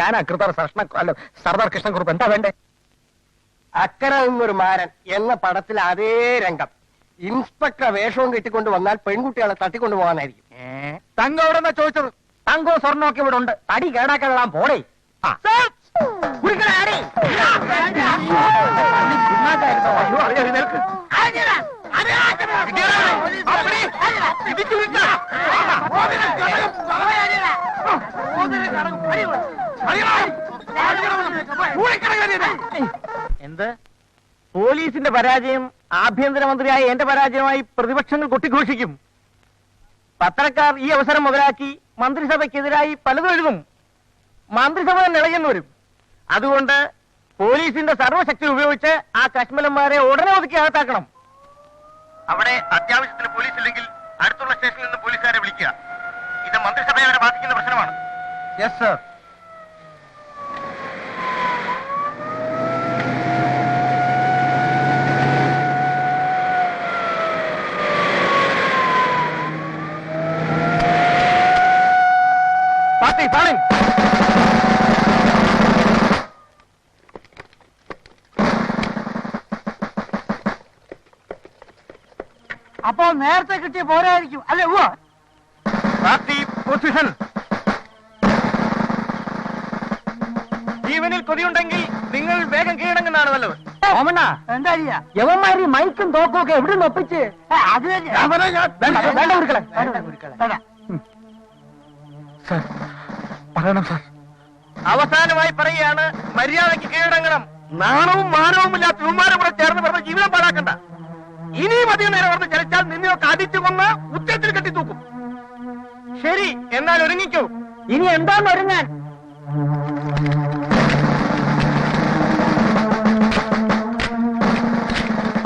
ഞാൻ അക്കൃതർ സർദാർ കൃഷ്ണക്കുറുപ്പ്. എന്താ വേണ്ടേ? അക്കരെ നിന്നൊരു മാരൻ എന്ന പടത്തിൽ അതേ രംഗം. ഇൻസ്പെക്ടർ വേഷവും കെട്ടിക്കൊണ്ട് വന്നാൽ പെൺകുട്ടികളെ തട്ടിക്കൊണ്ടു പോകാനായിരിക്കും. തങ്കം എവിടെ ചോദിച്ചത്? തങ്കോ സ്വർണ്ണമൊക്കെ ഇവിടെ ഉണ്ട്. തടി കേടാക്കാൻ പോടേ. എന്ത്? പോലീസിന്റെ പരാജയം ആഭ്യന്തരമന്ത്രിയായ എന്റെ പരാജയമായി പ്രതിപക്ഷങ്ങൾ കൊട്ടിഘോഷിക്കും. പത്രക്കാർ ഈ അവസരം മുതലാക്കി മന്ത്രിസഭയ്ക്കെതിരായി പലതും എഴുതും. മന്ത്രിസഭ തന്നെ ഇളകെന്ന് വരും. അതുകൊണ്ട് പോലീസിന്റെ സർവ്വശക്തി ഉപയോഗിച്ച് ആ കശ്മലന്മാരെ ഉടനെ ഒതുക്കി അകത്താക്കണം. അവിടെ അത്യാവശ്യത്തിന് പോലീസ് ഇല്ലെങ്കിൽ അടുത്തുള്ള സ്റ്റേഷനിൽ നിന്ന് പോലീസുകാരെ വിളിക്കുക. ഇത് മന്ത്രിസഭയെ വരെ ബാധിക്കുന്ന പ്രശ്നമാണ്. Yes sir. പാർട്ടി ഫാളിൻ. അപ്പോ നേരത്തെ കിട്ടിയ പോരായിരിക്കും അല്ലെ? Party position. ജീവനിൽ കൊതിയുണ്ടെങ്കിൽ നിങ്ങൾ വേഗം കീഴടങ്ങുന്നതാണ് നല്ലത്. ഓമണ്ണ എന്താ യവന്മാരി മൈക്കും തോക്കും ഒക്കെ എവിടെ നിന്ന് ഒപ്പിച്ച്? അത് വേണ്ട ഗുരുക്കളെ. പറയണം സാർ. അവസാനമായി പറയുകയാണ്, മര്യാദയ്ക്ക് കീഴടങ്ങണം. നാണവും മാനവും ഇല്ലാത്ത ഇവന്മാരെ കൂടെ ചേർന്ന് പറഞ്ഞ ജീവിതം പാഴാക്കണ്ട. ഇനിയും അധികം നേരം പറഞ്ഞ് ചലിച്ചാൽ നിന്നെയൊക്കെ അടിച്ചു കൊന്ന് ഉച്ചത്തിൽ കെട്ടി തൂക്കും. ശരി, എന്നാൽ ഒരുങ്ങിക്കൂ. ഇനി എന്താന്ന് ഒരുങ്ങാൻ?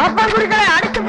അപ്പം ഗുരുക്കളെ അടിച്ചു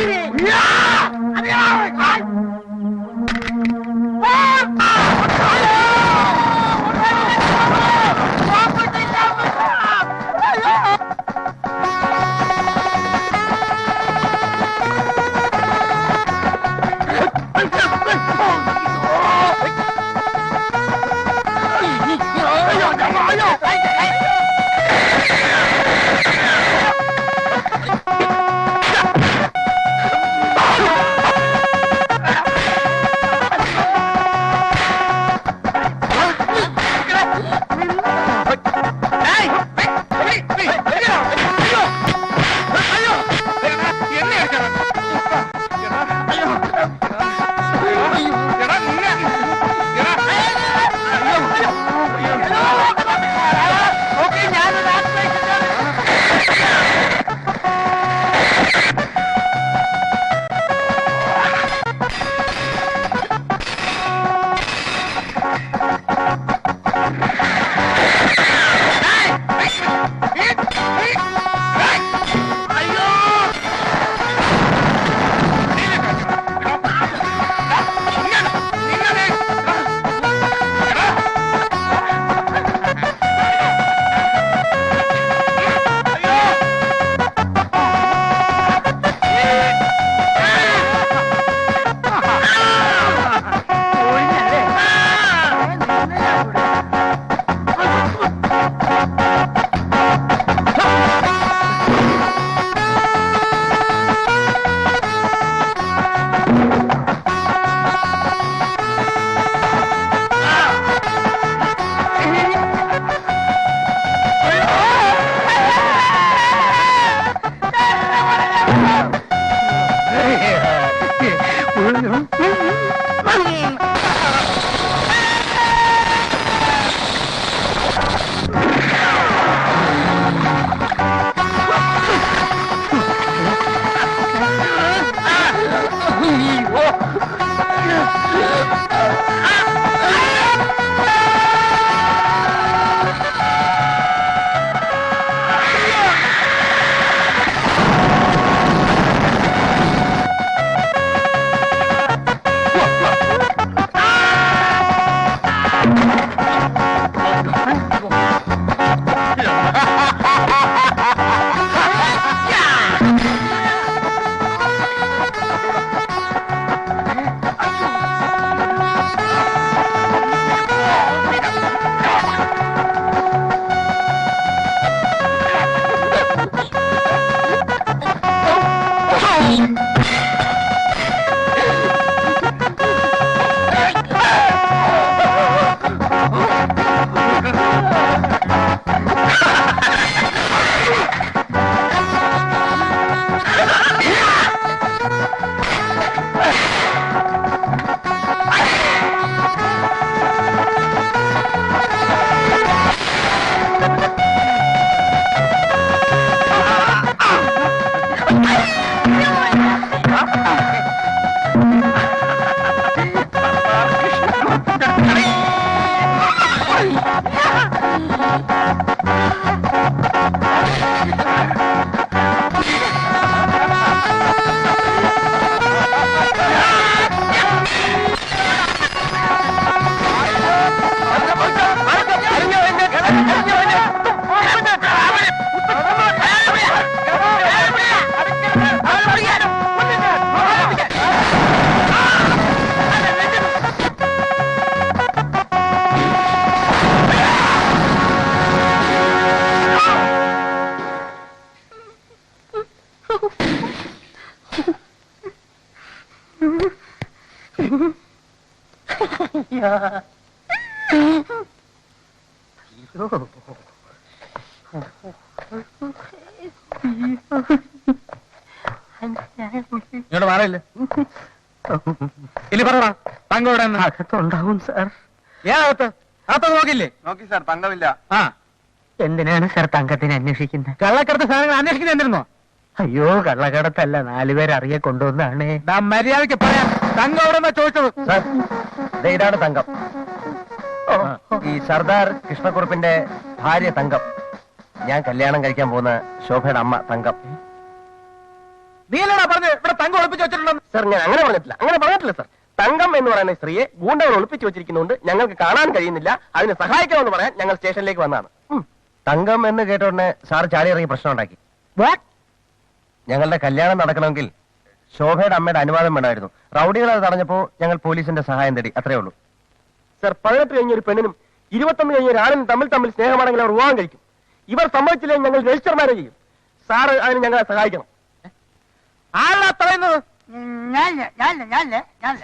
ഇങ്ങോട്ട് മാറിയില്ലേ ഇനി പറയടാ തങ്കം ഇവിടെ അകത്തുണ്ടാവും സാർ. ഏകത്ത് അകത്ത് നോക്കില്ലേ? നോക്കി സാർ, തങ്കമില്ല. ആ, എന്തിനാണ് സാർ തങ്കത്തിനെ അന്വേഷിക്കുന്നത്? കള്ളക്കടത്ത് സാധനങ്ങൾ അന്വേഷിക്കുന്ന എന്തിരുന്നോ? അയ്യോ, കള്ളക്കടത്തല്ല, 4 പേര് അറിയെ കൊണ്ടുവന്നാണ്. മര്യാദയ്ക്ക് പറയാം, തങ്കം എവിടെ ചോദിച്ചത്? സാർ, ദേ ഇതാണ് തങ്കം. ഈ സർദാർ കൃഷ്ണക്കുറുപ്പിന്റെ ഭാര്യ തങ്കം. ഞാൻ കല്യാണം കഴിക്കാൻ പോകുന്ന ശോഭയുടെ അമ്മ തങ്കം. നീലടാ പറഞ്ഞ് ഇവിടെ തങ്കം ഒളിപ്പിച്ച് വെച്ചിട്ടുണ്ടെന്ന്. സാർ, ഞാൻ അങ്ങനെ പറഞ്ഞിട്ടില്ല സാർ. തങ്കം എന്ന് പറയുന്ന സ്ത്രീയെ ഗൂണ്ടകൾ ഒളിപ്പിച്ച് വെച്ചിരിക്കുന്നുണ്ട്, ഞങ്ങൾക്ക് കാണാൻ കഴിയുന്നില്ല. അതിന് സഹായിക്കാമെന്ന് പറയാൻ ഞങ്ങൾ സ്റ്റേഷനിലേക്ക് വന്നതാണ്. തങ്കം എന്ന് കേട്ട ഉടനെ സാർ ചാടി ഇറങ്ങി പ്രശ്നം ഉണ്ടാക്കി. ഞങ്ങളുടെ കല്യാണം നടക്കണമെങ്കിൽ ശോഭയുടെ അമ്മയുടെ അനുവാദം വേണമായിരുന്നു. റൗഡികൾ അത് തടഞ്ഞപ്പോ ഞങ്ങൾ പോലീസിന്റെ സഹായം തേടി, അത്രേ ഉള്ളൂ. സാർ, 18 കഴിഞ്ഞ ഒരു പെണ്ണിനും 21 കഴിഞ്ഞ ഒരു ആണിനും തമ്മിൽ സ്നേഹമാണെങ്കിൽ അവർ വിവാഹം കഴിക്കും. ഇവർ സമ്മതിച്ചില്ലെങ്കിൽ ഞങ്ങൾ രജിസ്റ്റർ മാരേജ് ചെയ്യും. സാറ് അതിന് ഞങ്ങളെ സഹായിക്കണം. ആളാ പറയുന്നത്?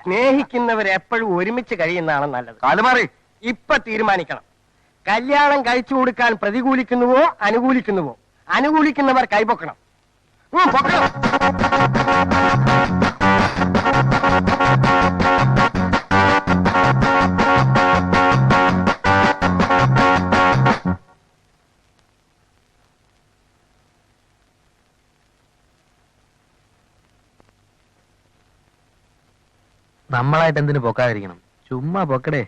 സ്നേഹിക്കുന്നവർ എപ്പോഴും ഒരുമിച്ച് കഴിയുന്നതാണ് നല്ലത്. കാലുമാറി ഇപ്പൊ തീരുമാനിക്കണം. കല്യാണം കഴിച്ചു കൊടുക്കാൻ പ്രതികൂലിക്കുന്നുവോ അനുകൂലിക്കുന്നുവോ? അനുകൂലിക്കുന്നവർ കൈപൊക്കണം. പൊക്കണം. നമ്മളായിട്ട് എന്തിനു പൊക്കാതിരിക്കണം? ചുമ്മാ പൊക്കടേ.